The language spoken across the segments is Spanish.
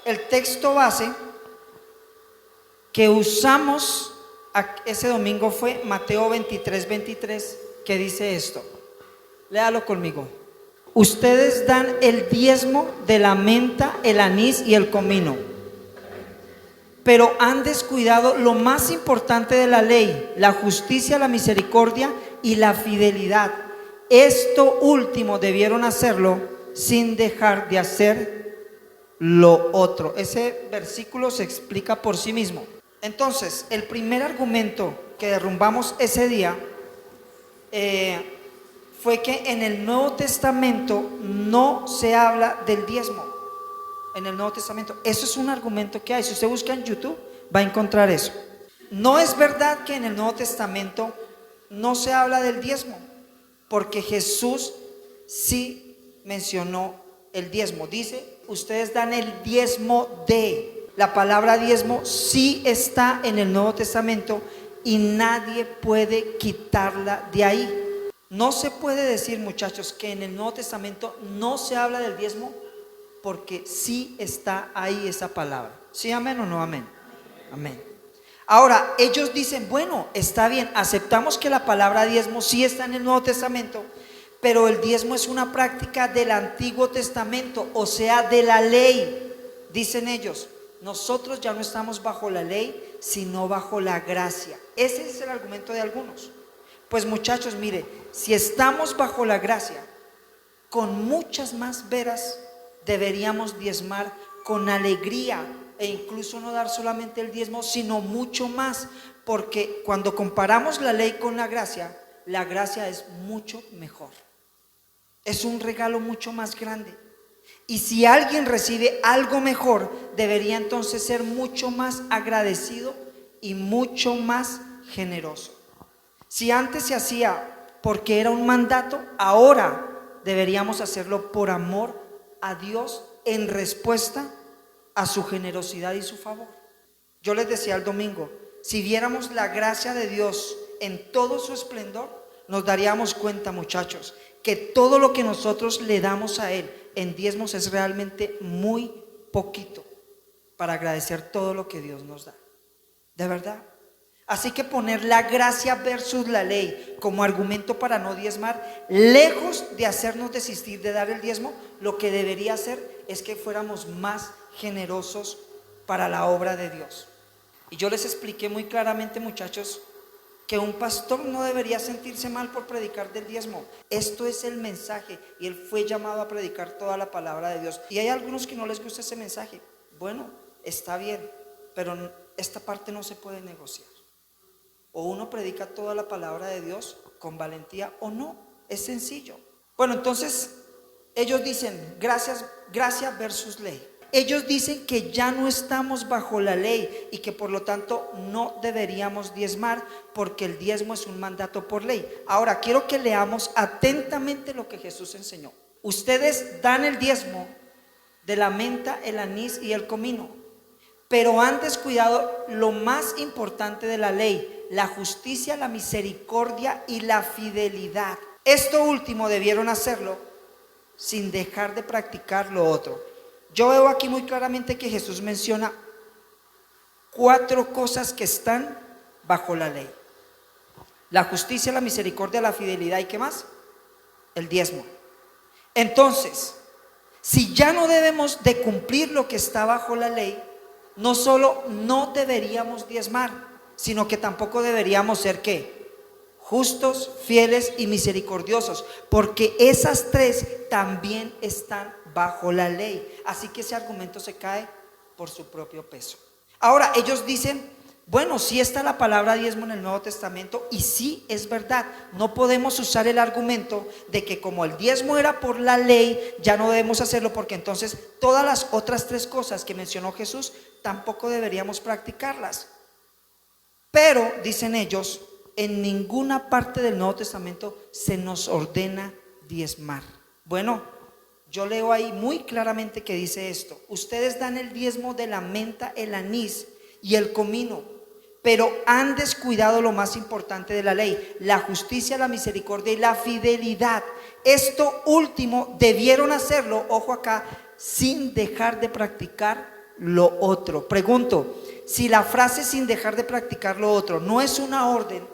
el texto base que usamos ese domingo fue Mateo 23:23, que dice esto. Léalo conmigo. Ustedes dan el diezmo de la menta, el anís y el comino, pero han descuidado lo más importante de la ley, la justicia, la misericordia y la fidelidad. Esto último debieron hacerlo sin dejar de hacer lo otro. Ese versículo se explica por sí mismo. Entonces, el primer argumento que derrumbamos ese día fue que en el Nuevo Testamento no se habla del diezmo. En el Nuevo Testamento, eso es un argumento que hay. Si usted busca en YouTube, va a encontrar eso. No es verdad que en el Nuevo Testamento no se habla del diezmo, porque Jesús sí mencionó el diezmo. Dice, ustedes dan el diezmo de. La palabra diezmo sí está en el Nuevo Testamento y nadie puede quitarla de ahí. No se puede decir, muchachos, que en el Nuevo Testamento no se habla del diezmo, porque sí está ahí esa palabra. ¿Sí, amén o no amén? Amén. Ahora, ellos dicen, bueno, está bien, aceptamos que la palabra diezmo sí está en el Nuevo Testamento, pero el diezmo es una práctica del Antiguo Testamento, o sea, de la ley. Dicen ellos, nosotros ya no estamos bajo la ley, sino bajo la gracia. Ese es el argumento de algunos. Pues muchachos, mire, si estamos bajo la gracia, con muchas más veras deberíamos diezmar con alegría, e incluso no dar solamente el diezmo, sino mucho más, porque cuando comparamos la ley con la gracia es mucho mejor. Es un regalo mucho más grande. Y si alguien recibe algo mejor, debería entonces ser mucho más agradecido y mucho más generoso. Si antes se hacía porque era un mandato, ahora deberíamos hacerlo por amor a Dios en respuesta a su generosidad y su favor. Yo les decía el domingo, si viéramos la gracia de Dios en todo su esplendor, nos daríamos cuenta, muchachos, que todo lo que nosotros le damos a Él en diezmos es realmente muy poquito para agradecer todo lo que Dios nos da. De verdad. Así que poner la gracia versus la ley como argumento para no diezmar, lejos de hacernos desistir de dar el diezmo, lo que debería hacer es que fuéramos más generosos para la obra de Dios. Y yo les expliqué muy claramente, muchachos, que un pastor no debería sentirse mal por predicar del diezmo. Esto es el mensaje y él fue llamado a predicar toda la palabra de Dios. Y hay algunos que no les gusta ese mensaje. Bueno, está bien, pero esta parte no se puede negociar. O uno predica toda la palabra de Dios con valentía o no. Es sencillo. Bueno, entonces ellos dicen gracia versus ley. Ellos dicen que ya no estamos bajo la ley y que por lo tanto no deberíamos diezmar porque el diezmo es un mandato por ley. Ahora quiero que leamos atentamente lo que Jesús enseñó. Ustedes dan el diezmo de la menta, el anís y el comino, pero han descuidado lo más importante de la ley, la justicia, la misericordia y la fidelidad. Esto último debieron hacerlo sin dejar de practicar lo otro. Yo veo aquí muy claramente que Jesús menciona 4 cosas que están bajo la ley: la justicia, la misericordia, la fidelidad y ¿qué más? El diezmo. Entonces, si ya no debemos de cumplir lo que está bajo la ley, no solo no deberíamos diezmar, sino que tampoco deberíamos ser ¿qué? Justos, fieles y misericordiosos, porque esas 3 también están bajo la ley. Así que ese argumento se cae por su propio peso. Ahora ellos dicen, bueno, sí está la palabra diezmo en el Nuevo Testamento y sí es verdad. No podemos usar el argumento de que como el diezmo era por la ley, ya no debemos hacerlo, porque entonces todas las otras 3 cosas que mencionó Jesús tampoco deberíamos practicarlas. Pero, dicen ellos, en ninguna parte del Nuevo Testamento se nos ordena diezmar. Bueno, yo leo ahí muy claramente que dice esto: ustedes dan el diezmo de la menta, el anís y el comino, pero han descuidado lo más importante de la ley, la justicia, la misericordia y la fidelidad. Esto último debieron hacerlo, ojo acá, sin dejar de practicar lo otro. Pregunto, si la frase sin dejar de practicar lo otro no es una orden,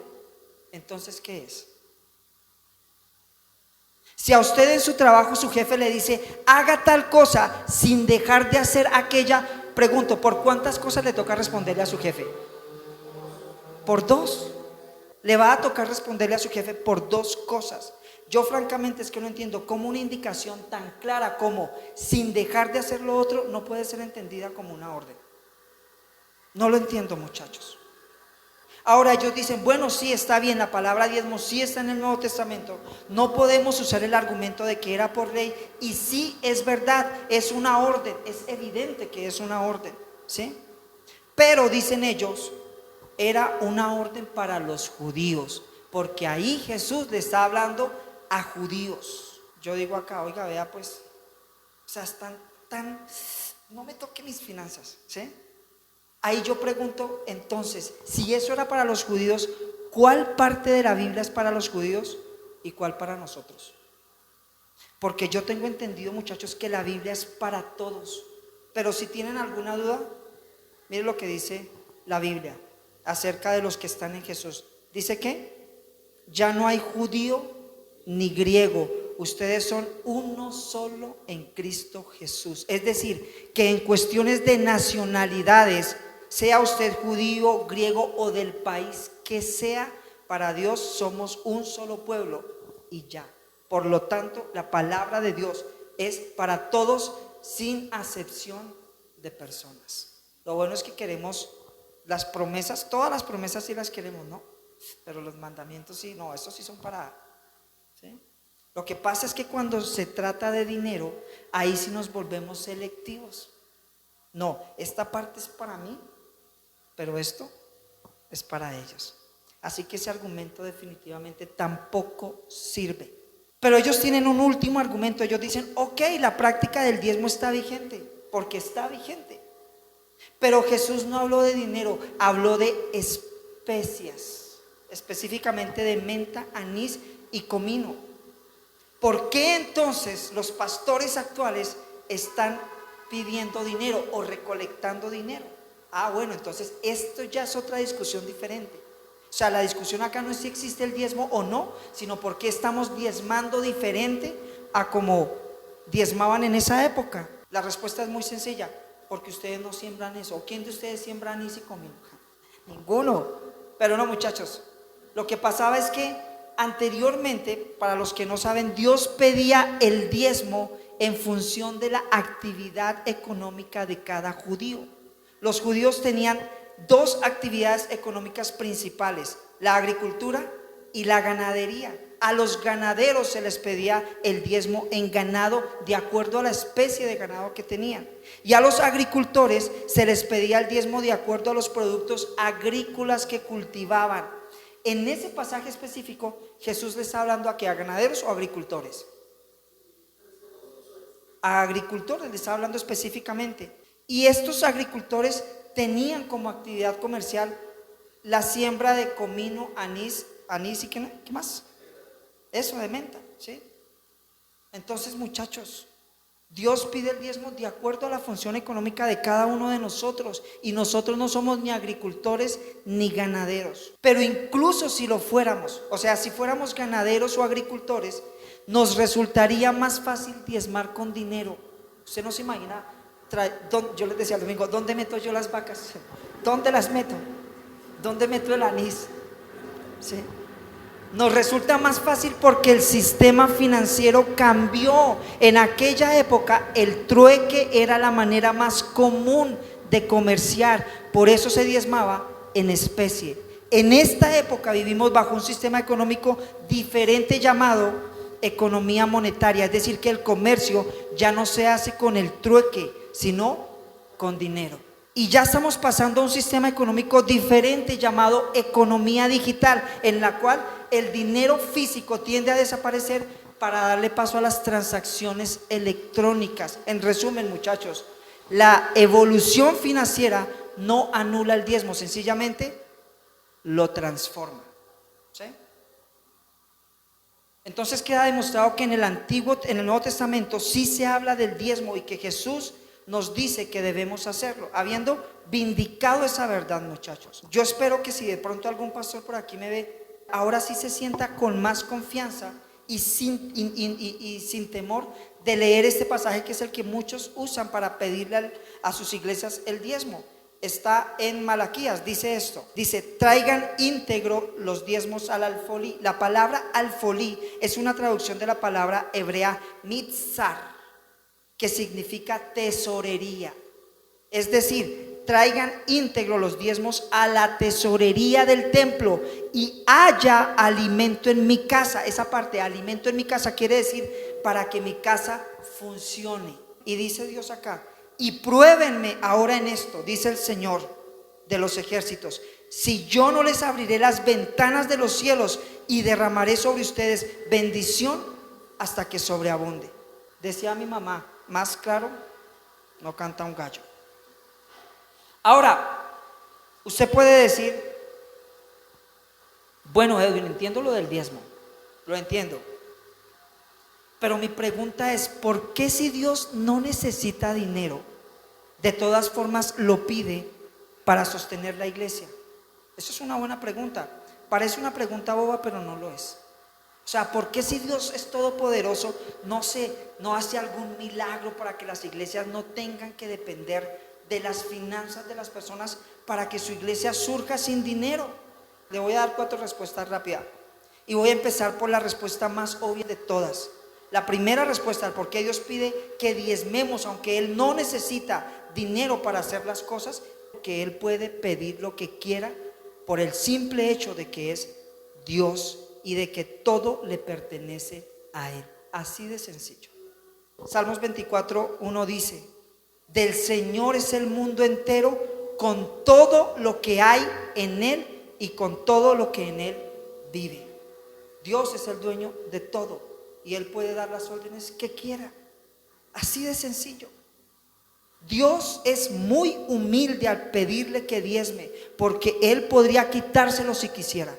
entonces ¿qué es? Si a usted en su trabajo su jefe le dice, haga tal cosa sin dejar de hacer aquella, pregunto, ¿por cuántas cosas le toca responderle a su jefe? Por 2. Le va a tocar responderle a su jefe por 2 cosas. Yo francamente es que no entiendo cómo una indicación tan clara como sin dejar de hacer lo otro no puede ser entendida como una orden. No lo entiendo, muchachos. Ahora ellos dicen, bueno, sí, está bien, la palabra diezmo sí está en el Nuevo Testamento. No podemos usar el argumento de que era por ley. Y sí, es verdad, es una orden, es evidente que es una orden, ¿sí? Pero dicen ellos, era una orden para los judíos, porque ahí Jesús le está hablando a judíos. Yo digo acá, oiga, vea pues, o sea, están tan, no me toque mis finanzas, ¿sí? Ahí yo pregunto, entonces, si eso era para los judíos, ¿cuál parte de la Biblia es para los judíos y cuál para nosotros? Porque yo tengo entendido, muchachos, que la Biblia es para todos. Pero si tienen alguna duda, miren lo que dice la Biblia acerca de los que están en Jesús. Dice que ya no hay judío ni griego, ustedes son uno solo en Cristo Jesús. Es decir, que en cuestiones de nacionalidades, sea usted judío, griego o del país que sea, para Dios somos un solo pueblo y ya. Por lo tanto, la palabra de Dios es para todos sin acepción de personas. Lo bueno es que queremos las promesas, todas las promesas sí las queremos, ¿no? Pero los mandamientos sí, no, estos sí son para, ¿sí? Lo que pasa es que cuando se trata de dinero, ahí sí nos volvemos selectivos. No, esta parte es para mí, pero esto es para ellos. Así que ese argumento definitivamente tampoco sirve. Pero ellos tienen un último argumento. Ellos dicen, ok, la práctica del diezmo está vigente, porque está vigente. Pero Jesús no habló de dinero, habló de especias, específicamente de menta, anís y comino. ¿Por qué entonces los pastores actuales están pidiendo dinero o recolectando dinero? Bueno, entonces esto ya es otra discusión diferente. O sea, la discusión acá no es si existe el diezmo o no, sino por qué estamos diezmando diferente a como diezmaban en esa época. La respuesta es muy sencilla, porque ustedes no siembran eso. ¿O quién de ustedes siembra anís y comino? Ninguno. Pero no, muchachos, lo que pasaba es que anteriormente, para los que no saben, Dios pedía el diezmo en función de la actividad económica de cada judío. Los judíos tenían 2 actividades económicas principales, la agricultura y la ganadería. A los ganaderos se les pedía el diezmo en ganado de acuerdo a la especie de ganado que tenían. Y a los agricultores se les pedía el diezmo de acuerdo a los productos agrícolas que cultivaban. En ese pasaje específico, Jesús le está hablando ¿a ganaderos o agricultores? A agricultores le está hablando específicamente. Y estos agricultores tenían como actividad comercial la siembra de comino, anís y ¿qué más? Eso, de menta, ¿sí? Entonces, muchachos, Dios pide el diezmo de acuerdo a la función económica de cada uno de nosotros, y nosotros no somos ni agricultores ni ganaderos. Pero incluso si lo fuéramos, o sea, si fuéramos ganaderos o agricultores, nos resultaría más fácil diezmar con dinero. Usted no se imagina, yo les decía el domingo, ¿dónde meto yo las vacas? ¿Dónde las meto? ¿Dónde meto el anís? ¿Sí? Nos resulta más fácil porque el sistema financiero cambió. En aquella época el trueque era la manera más común de comerciar, por eso se diezmaba en especie. En esta época vivimos bajo un sistema económico diferente llamado economía monetaria, es decir, que el comercio ya no se hace con el trueque, sino con dinero. Y ya estamos pasando a un sistema económico diferente llamado economía digital, en la cual el dinero físico tiende a desaparecer para darle paso a las transacciones electrónicas. En resumen, muchachos, la evolución financiera no anula el diezmo, sencillamente lo transforma, ¿sí? Entonces queda demostrado que en el Nuevo Testamento sí se habla del diezmo, y que Jesús nos dice que debemos hacerlo, habiendo vindicado esa verdad, muchachos. Yo espero que si de pronto algún pastor por aquí me ve, ahora sí se sienta con más confianza y sin temor de leer este pasaje, que es el que muchos usan para pedirle a sus iglesias el diezmo. Está en Malaquías, dice esto, dice: traigan íntegro los diezmos al alfolí. La palabra alfolí es una traducción de la palabra hebrea mitzar, que significa tesorería. Es decir, traigan íntegro los diezmos a la tesorería del templo y haya alimento en mi casa. Esa parte, alimento en mi casa, quiere decir para que mi casa funcione. Y dice Dios acá: y pruébenme ahora en esto, dice el Señor de los ejércitos, si yo no les abriré las ventanas de los cielos y derramaré sobre ustedes bendición hasta que sobreabunde. Decía mi mamá, más claro no canta un gallo. Ahora, usted puede decir: bueno, Edwin, entiendo lo del diezmo, lo entiendo, pero mi pregunta es: ¿por qué, si Dios no necesita dinero, de todas formas lo pide para sostener la iglesia? Eso es una buena pregunta. Parece una pregunta boba, pero no lo es. O sea, ¿por qué, si Dios es todopoderoso, no hace algún milagro para que las iglesias no tengan que depender de las finanzas de las personas, para que su iglesia surja sin dinero? Le voy a dar 4 respuestas rápidas y voy a empezar por la respuesta más obvia de todas. La primera respuesta al por qué Dios pide que diezmemos, aunque Él no necesita dinero para hacer las cosas, que Él puede pedir lo que quiera por el simple hecho de que es Dios y de que todo le pertenece a Él. Así de sencillo. Salmos 24:1 dice: del Señor es el mundo entero, con todo lo que hay en Él y con todo lo que en Él vive. Dios es el dueño de todo y Él puede dar las órdenes que quiera. Así de sencillo. Dios es muy humilde al pedirle que diezme, porque Él podría quitárselo si quisiera.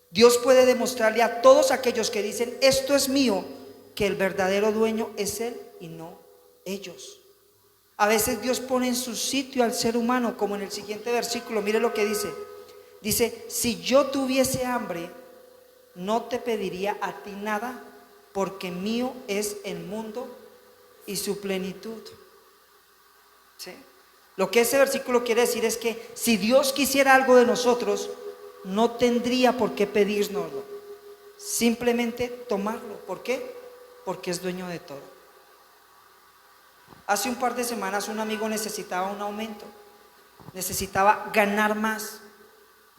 Dios puede demostrarle a todos aquellos que dicen esto es mío, que el verdadero dueño es Él y no ellos. A veces Dios pone en su sitio al ser humano, como en el siguiente versículo. Mire lo que dice. Dice: si yo tuviese hambre, no te pediría a ti nada, porque mío es el mundo y su plenitud. ¿Sí? Lo que ese versículo quiere decir es que si Dios quisiera algo de nosotros, no tendría por qué pedírnoslo, simplemente tomarlo. ¿Por qué? Porque es dueño de todo. Hace un par de semanas un amigo necesitaba un aumento, necesitaba ganar más,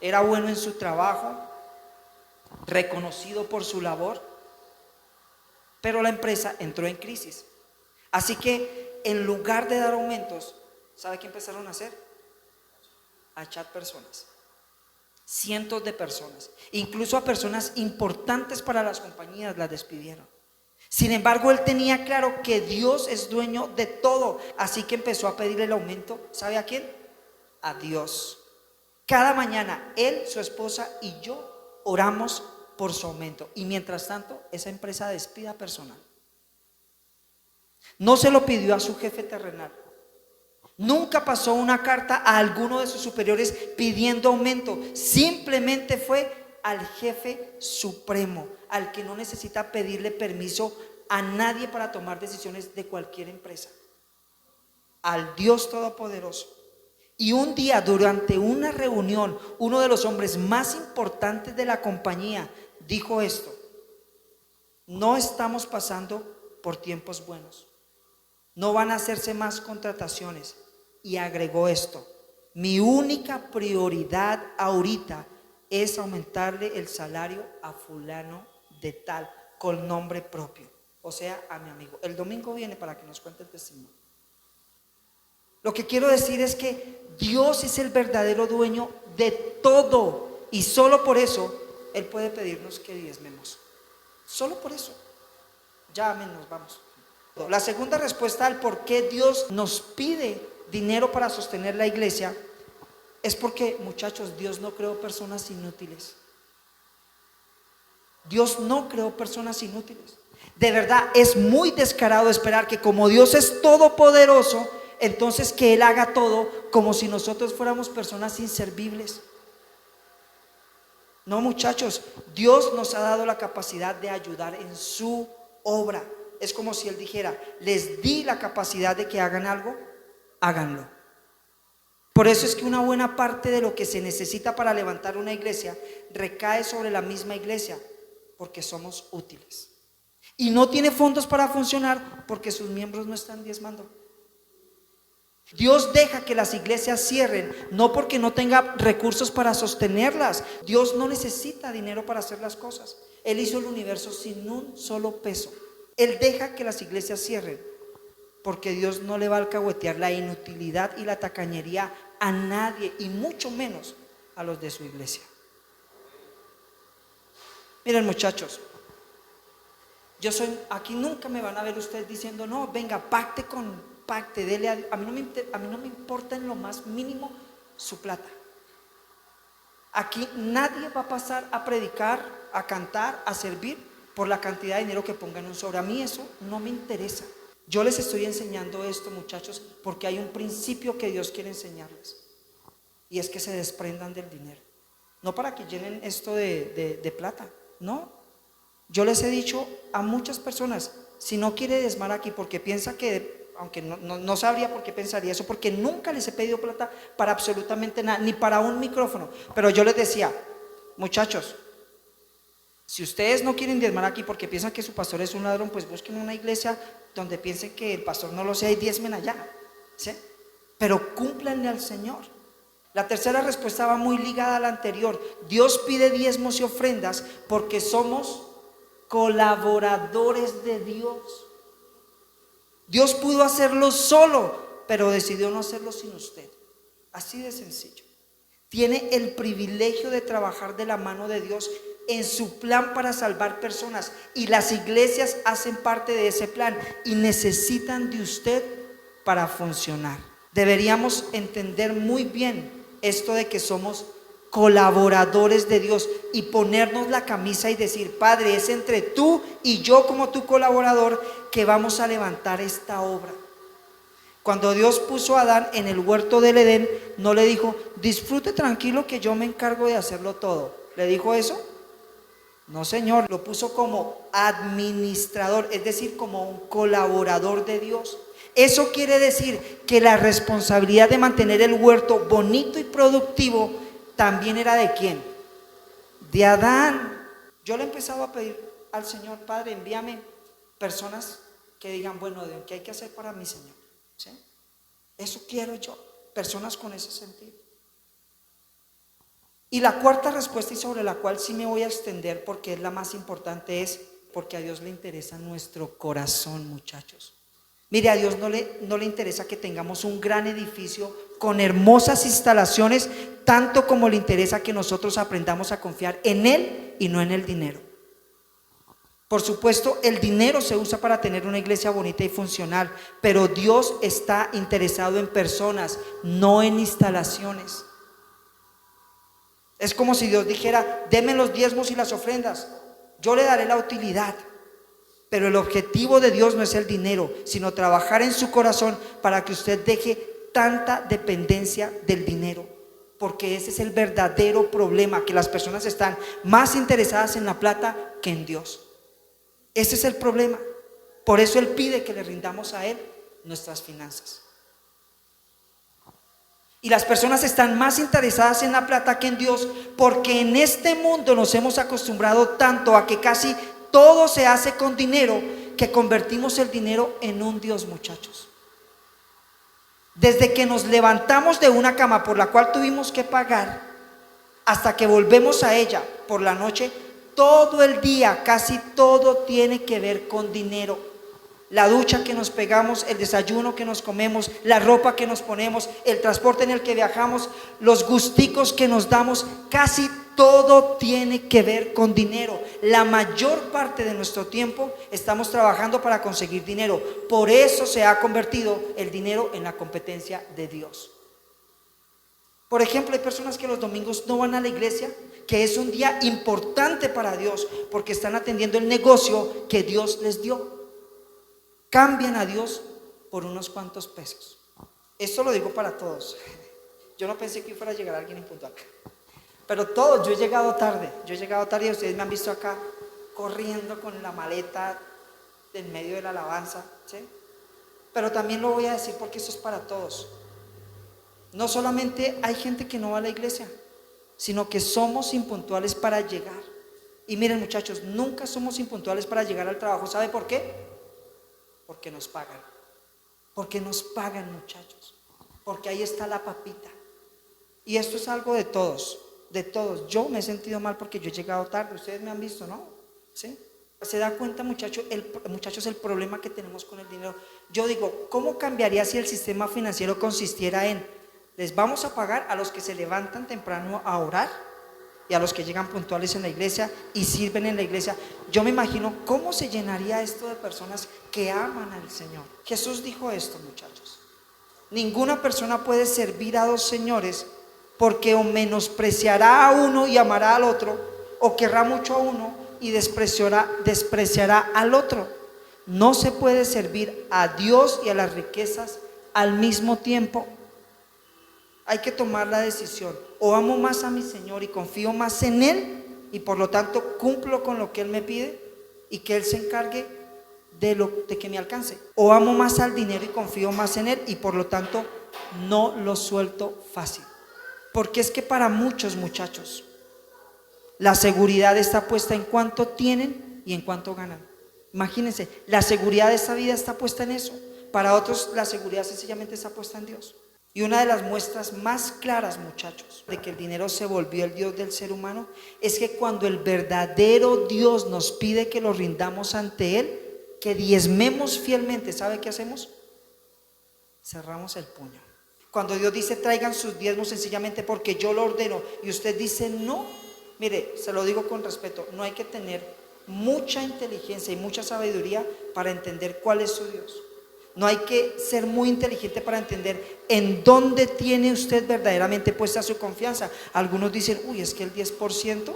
era bueno en su trabajo, reconocido por su labor, pero la empresa entró en crisis. Así que en lugar de dar aumentos, ¿sabe qué empezaron a hacer? A echar personas, cientos de personas, incluso a personas importantes para las compañías las despidieron. Sin embargo, él tenía claro que Dios es dueño de todo, así que empezó a pedirle el aumento. ¿Sabe a quién? A Dios. Cada mañana él, su esposa y yo oramos por su aumento, y mientras tanto esa empresa despida personal. No se lo pidió a su jefe terrenal, nunca pasó una carta a alguno de sus superiores pidiendo aumento, simplemente fue al jefe supremo, al que no necesita pedirle permiso a nadie para tomar decisiones de cualquier empresa, al Dios todopoderoso. Y un día, durante una reunión, uno de los hombres más importantes de la compañía dijo esto: no estamos pasando por tiempos buenos, no van a hacerse más contrataciones. Y agregó esto: mi única prioridad ahorita es aumentarle el salario a fulano de tal, con nombre propio, o sea, a mi amigo. El domingo viene para que nos cuente el testimonio. Lo que quiero decir es que Dios es el verdadero dueño de todo, y solo por eso Él puede pedirnos que diezmemos. Solo por eso. Ya, amén, nos vamos. La segunda respuesta al por qué Dios nos pide dinero para sostener la iglesia es porque, muchachos, Dios no creó personas inútiles. Dios no creó personas inútiles. De verdad, es muy descarado esperar que como Dios es todopoderoso, entonces que Él haga todo como si nosotros fuéramos personas inservibles. No, muchachos, Dios nos ha dado la capacidad de ayudar en su obra. Es como si Él dijera: les di la capacidad de que hagan algo, háganlo. Por eso es que una buena parte de lo que se necesita para levantar una iglesia recae sobre la misma iglesia, porque somos útiles. Y no tiene fondos para funcionar porque sus miembros no están diezmando. Dios deja que las iglesias cierren, no porque no tenga recursos para sostenerlas. Dios no necesita dinero para hacer las cosas. Él hizo el universo sin un solo peso. Él deja que las iglesias cierren porque Dios no le va a alcahuetear la inutilidad y la tacañería a nadie, y mucho menos a los de su iglesia. Miren, muchachos, aquí nunca me van a ver ustedes diciendo: no, venga, pacte, dele a mí no me importa en lo más mínimo su plata. Aquí nadie va a pasar a predicar, a cantar, a servir por la cantidad de dinero que pongan en un sobre. A mí eso no me interesa. Yo les estoy enseñando esto, muchachos, porque hay un principio que Dios quiere enseñarles, y es que se desprendan del dinero. No para que llenen esto de plata, no. Yo les he dicho a muchas personas: si no quiere diezmar aquí porque piensa que, aunque no sabría por qué pensaría eso, porque nunca les he pedido plata para absolutamente nada, ni para un micrófono. Pero yo les decía: muchachos, si ustedes no quieren diezmar aquí porque piensan que su pastor es un ladrón, pues busquen una iglesia donde piensen que el pastor no lo sea y diezmen allá, ¿sí? Pero cúmplanle al Señor. La tercera respuesta va muy ligada a la anterior. Dios pide diezmos y ofrendas porque somos colaboradores de Dios. Dios pudo hacerlo solo, pero decidió no hacerlo sin usted. Así de sencillo. Tiene el privilegio de trabajar de la mano de Dios en su plan para salvar personas, y las iglesias hacen parte de ese plan y necesitan de usted para funcionar. Deberíamos entender muy bien esto de que somos colaboradores de Dios y ponernos la camisa y decir: Padre, es entre tú y yo como tu colaborador que vamos a levantar esta obra. Cuando Dios puso a Adán en el huerto del Edén, no le dijo: disfrute tranquilo que yo me encargo de hacerlo todo. ¿Le dijo eso? No, Señor, lo puso como administrador, es decir, como un colaborador de Dios. Eso quiere decir que la responsabilidad de mantener el huerto bonito y productivo también era ¿de quién? De Adán. Yo le he empezado a pedir al Señor: Padre, envíame personas que digan: bueno, ¿qué hay que hacer para mi Señor? ¿Sí? Eso quiero yo, personas con ese sentido. Y la cuarta respuesta, y sobre la cual sí me voy a extender porque es la más importante, es porque a Dios le interesa nuestro corazón, muchachos. Mire, a Dios no le interesa que tengamos un gran edificio con hermosas instalaciones, tanto como le interesa que nosotros aprendamos a confiar en Él y no en el dinero. Por supuesto, el dinero se usa para tener una iglesia bonita y funcional, pero Dios está interesado en personas, no en instalaciones. Es como si Dios dijera: deme los diezmos y las ofrendas, yo le daré la utilidad. Pero el objetivo de Dios no es el dinero, sino trabajar en su corazón para que usted deje tanta dependencia del dinero. Porque ese es el verdadero problema, que las personas están más interesadas en la plata que en Dios. Ese es el problema. Por eso Él pide que le rindamos a Él nuestras finanzas. Y las personas están más interesadas en la plata que en Dios, porque en este mundo nos hemos acostumbrado tanto a que casi todo se hace con dinero, que convertimos el dinero en un Dios, muchachos. Desde que nos levantamos de una cama por la cual tuvimos que pagar, hasta que volvemos a ella por la noche, todo el día, casi todo tiene que ver con dinero. La ducha que nos pegamos, el desayuno que nos comemos, la ropa que nos ponemos, el transporte en el que viajamos, los gusticos que nos damos, casi todo tiene que ver con dinero. La mayor parte de nuestro tiempo estamos trabajando para conseguir dinero. Por eso se ha convertido el dinero en la competencia de Dios. Por ejemplo, hay personas que los domingos no van a la iglesia, que es un día importante para Dios, porque están atendiendo el negocio que Dios les dio. Cambian a Dios por unos cuantos pesos. Esto lo digo para todos. Yo no pensé que fuera a llegar alguien impuntual, pero todos, yo he llegado tarde y ustedes me han visto acá corriendo con la maleta en medio de la alabanza, ¿sí? Pero también lo voy a decir porque esto es para todos. No solamente hay gente que no va a la iglesia, sino que somos impuntuales para llegar. Y miren, muchachos, nunca somos impuntuales para llegar al trabajo. ¿Sabe por qué? Porque nos pagan. Porque nos pagan, muchachos. Porque ahí está la papita. Y esto es algo de todos, de todos. Yo me he sentido mal porque yo he llegado tarde. Ustedes me han visto, ¿no? ¿Sí? ¿Se da cuenta, muchachos, el problema que tenemos con el dinero? Yo digo, ¿cómo cambiaría si el sistema financiero consistiera en: les vamos a pagar a los que se levantan temprano a orar y a los que llegan puntuales en la iglesia y sirven en la iglesia? Yo me imagino cómo se llenaría esto de personas que aman al Señor. Jesús dijo esto, muchachos: ninguna persona puede servir a dos señores, porque o menospreciará a uno y amará al otro, o querrá mucho a uno y despreciará al otro. No se puede servir a Dios y a las riquezas al mismo tiempo. Hay que tomar la decisión: o amo más a mi Señor y confío más en Él, y por lo tanto cumplo con lo que Él me pide y que Él se encargue de que me alcance, o amo más al dinero y confío más en Él y por lo tanto no lo suelto fácil. Porque es que para muchos, muchachos, la seguridad está puesta en cuánto tienen y en cuánto ganan. Imagínense, la seguridad de esta vida está puesta en eso. Para otros la seguridad sencillamente está puesta en Dios. Y una de las muestras más claras, muchachos, de que el dinero se volvió el Dios del ser humano, es que cuando el verdadero Dios nos pide que lo rindamos ante Él, que diezmemos fielmente, ¿sabe qué hacemos? Cerramos el puño. Cuando Dios dice: traigan sus diezmos sencillamente porque yo lo ordeno, y usted dice no, mire, se lo digo con respeto, no hay que tener mucha inteligencia y mucha sabiduría para entender cuál es su Dios. No hay que ser muy inteligente para entender en dónde tiene usted verdaderamente puesta su confianza. Algunos dicen: uy, es que el 10%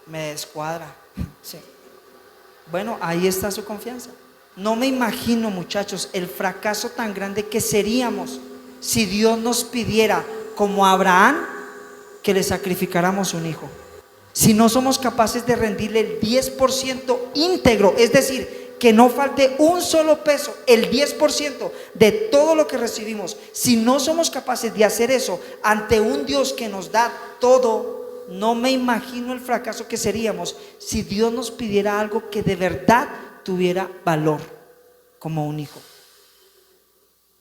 me descuadra. Sí. Bueno, ahí está su confianza. No me imagino, muchachos, el fracaso tan grande que seríamos si Dios nos pidiera, como a Abraham, que le sacrificáramos un hijo. Si no somos capaces de rendirle el 10% íntegro, es decir, que no falte un solo peso, el 10% de todo lo que recibimos, si no somos capaces de hacer eso ante un Dios que nos da todo, no me imagino el fracaso que seríamos si Dios nos pidiera algo que de verdad tuviera valor, como un hijo.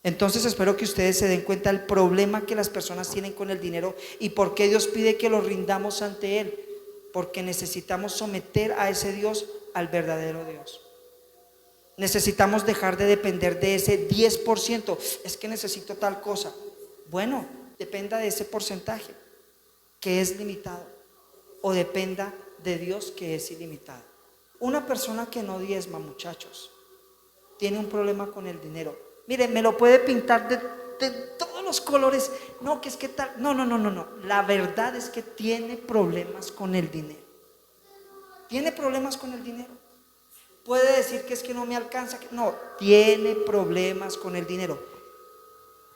Entonces espero que ustedes se den cuenta del problema que las personas tienen con el dinero y por qué Dios pide que lo rindamos ante Él. Porque necesitamos someter a ese Dios al verdadero Dios. Necesitamos dejar de depender de ese 10%. Es que necesito tal cosa. Bueno, dependa de ese porcentaje que es limitado, o dependa de Dios, que es ilimitado. Una persona que no diezma, muchachos, tiene un problema con el dinero. Miren, me lo puede pintar de todos los colores. No, que es que tal. No. La verdad es que tiene problemas con el dinero. Tiene problemas con el dinero. Puede decir que es que no me alcanza. No, tiene problemas con el dinero.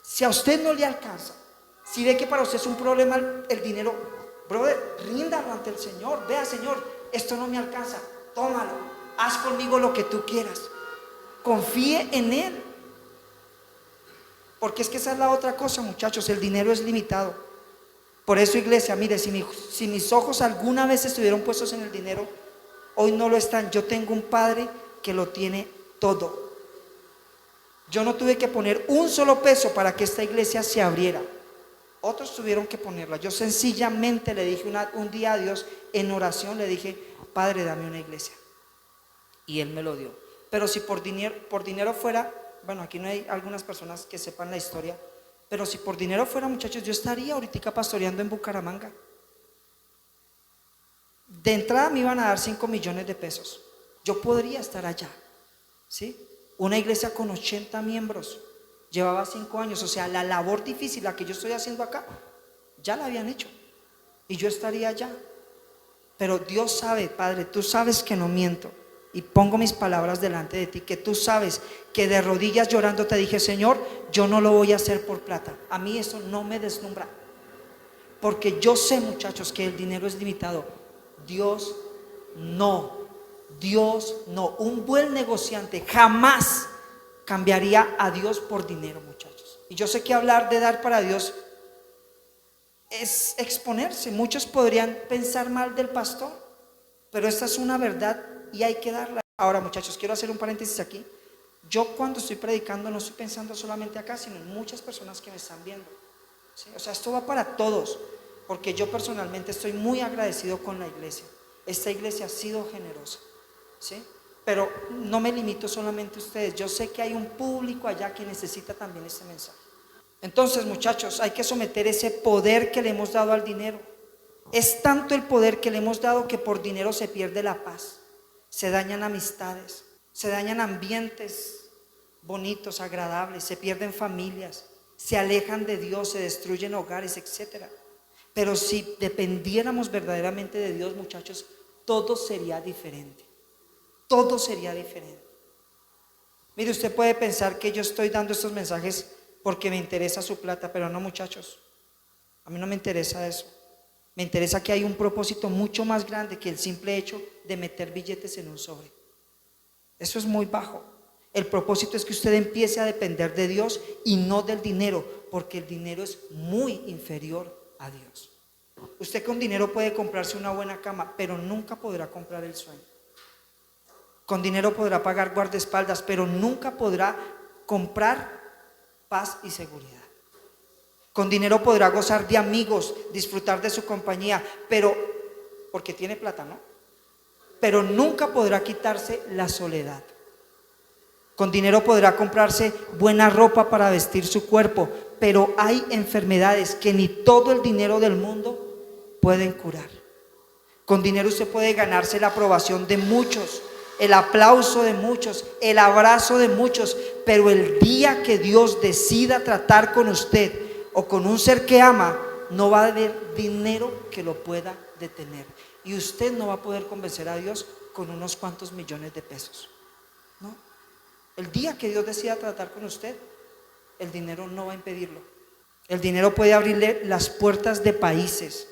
Si a usted no le alcanza, si ve que para usted es un problema el dinero, brother, ríndalo ante el Señor. Vea: Señor, esto no me alcanza, tómalo, haz conmigo lo que tú quieras. Confíe en Él. Porque es que esa es la otra cosa, muchachos, el dinero es limitado. Por eso, iglesia, mire, si mis ojos alguna vez estuvieron puestos en el dinero, hoy no lo están. Yo tengo un Padre que lo tiene todo. Yo no tuve que poner un solo peso para que esta iglesia se abriera. Otros tuvieron que ponerla. Yo sencillamente le dije un día a Dios en oración, le dije: Padre, dame una iglesia. Y Él me lo dio. Pero si por dinero fuera, bueno, aquí no hay algunas personas que sepan la historia, pero si por dinero fuera, muchachos, yo estaría ahorita pastoreando en Bucaramanga. De entrada me iban a dar 5 millones de pesos. Yo podría estar allá, ¿sí? Una iglesia con 80 miembros. Llevaba 5 años, o sea, la labor difícil, la que yo estoy haciendo acá, ya la habían hecho y yo estaría allá. Pero Dios sabe, Padre, tú sabes que no miento y pongo mis palabras delante de ti, que tú sabes que de rodillas llorando te dije: Señor, yo no lo voy a hacer por plata. A mí eso no me deslumbra, porque yo sé, muchachos, que el dinero es limitado. Dios no, un buen negociante jamás cambiaría a Dios por dinero, muchachos. Y yo sé que hablar de dar para Dios es exponerse. Muchos podrían pensar mal del pastor, pero esta es una verdad y hay que darla. Ahora, muchachos, quiero hacer un paréntesis aquí. Yo cuando estoy predicando no estoy pensando solamente acá, sino en muchas personas que me están viendo, ¿sí? O sea, esto va para todos, porque yo personalmente estoy muy agradecido con la iglesia. Esta iglesia ha sido generosa, ¿sí? Pero no me limito solamente a ustedes. Yo sé que hay un público allá que necesita también este mensaje. Entonces, muchachos, hay que someter ese poder que le hemos dado al dinero. Es tanto el poder que le hemos dado que por dinero se pierde la paz, se dañan amistades, se dañan ambientes bonitos, agradables, se pierden familias, se alejan de Dios, se destruyen hogares, etc. Pero si dependiéramos verdaderamente de Dios, muchachos, todo sería diferente. Todo sería diferente. Mire, usted puede pensar que yo estoy dando estos mensajes porque me interesa su plata, pero no, muchachos. A mí no me interesa eso. Me interesa que hay un propósito mucho más grande que el simple hecho de meter billetes en un sobre. Eso es muy bajo. El propósito es que usted empiece a depender de Dios y no del dinero, porque el dinero es muy inferior a Dios. Usted con dinero puede comprarse una buena cama, pero nunca podrá comprar el sueño. Con dinero podrá pagar guardaespaldas, pero nunca podrá comprar paz y seguridad. Con dinero podrá gozar de amigos, disfrutar de su compañía, pero porque tiene plata, ¿no? Pero nunca podrá quitarse la soledad. Con dinero podrá comprarse buena ropa para vestir su cuerpo, pero hay enfermedades que ni todo el dinero del mundo pueden curar. Con dinero usted puede ganarse la aprobación de muchos, el aplauso de muchos, el abrazo de muchos, pero el día que Dios decida tratar con usted o con un ser que ama, no va a haber dinero que lo pueda detener, y usted no va a poder convencer a Dios con unos cuantos millones de pesos, ¿no? El día que Dios decida tratar con usted, el dinero no va a impedirlo. El dinero puede abrirle las puertas de países,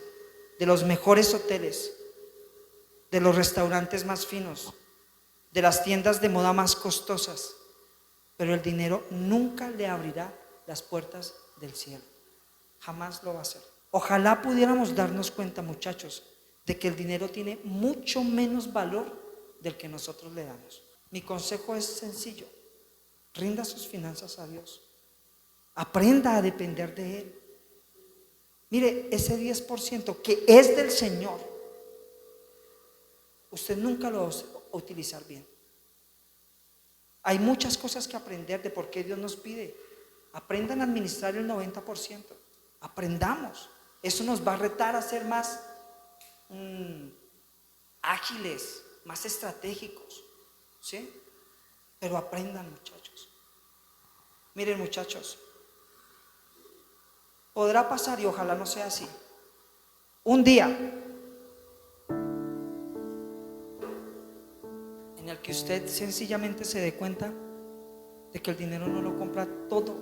de los mejores hoteles, de los restaurantes más finos, de las tiendas de moda más costosas, pero el dinero nunca le abrirá las puertas del cielo. Jamás lo va a hacer. Ojalá pudiéramos darnos cuenta, muchachos, de que el dinero tiene mucho menos valor del que nosotros le damos. Mi consejo es sencillo: rinda sus finanzas a Dios, aprenda a depender de Él. Mire, ese 10% que es del Señor, usted nunca lo va a utilizar bien. Hay muchas cosas que aprender de por qué Dios nos pide. Aprendan a administrar el 90%. Aprendamos. Eso nos va a retar a ser más ágiles, más estratégicos, ¿sí? Pero aprendan, muchachos. Miren, muchachos, podrá pasar, y ojalá no sea así, un día en el que usted sencillamente se dé cuenta de que el dinero no lo compra todo,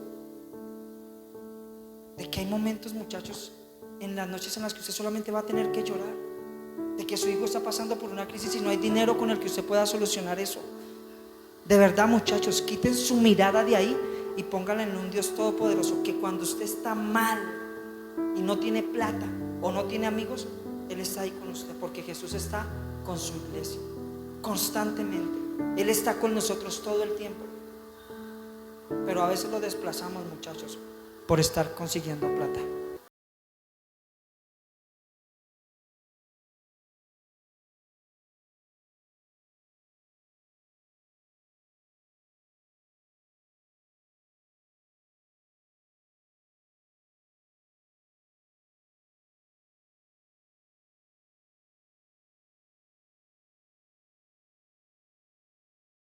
de que hay momentos, muchachos, en las noches en las que usted solamente va a tener que llorar, de que su hijo está pasando por una crisis y no hay dinero con el que usted pueda solucionar eso. De verdad, muchachos, quiten su mirada de ahí y pónganla en un Dios todopoderoso, que cuando usted está mal y no tiene plata o no tiene amigos, Él está ahí con usted, porque Jesús está con su iglesia constantemente. Él está con nosotros todo el tiempo. Pero a veces lo desplazamos, muchachos, por estar consiguiendo plata.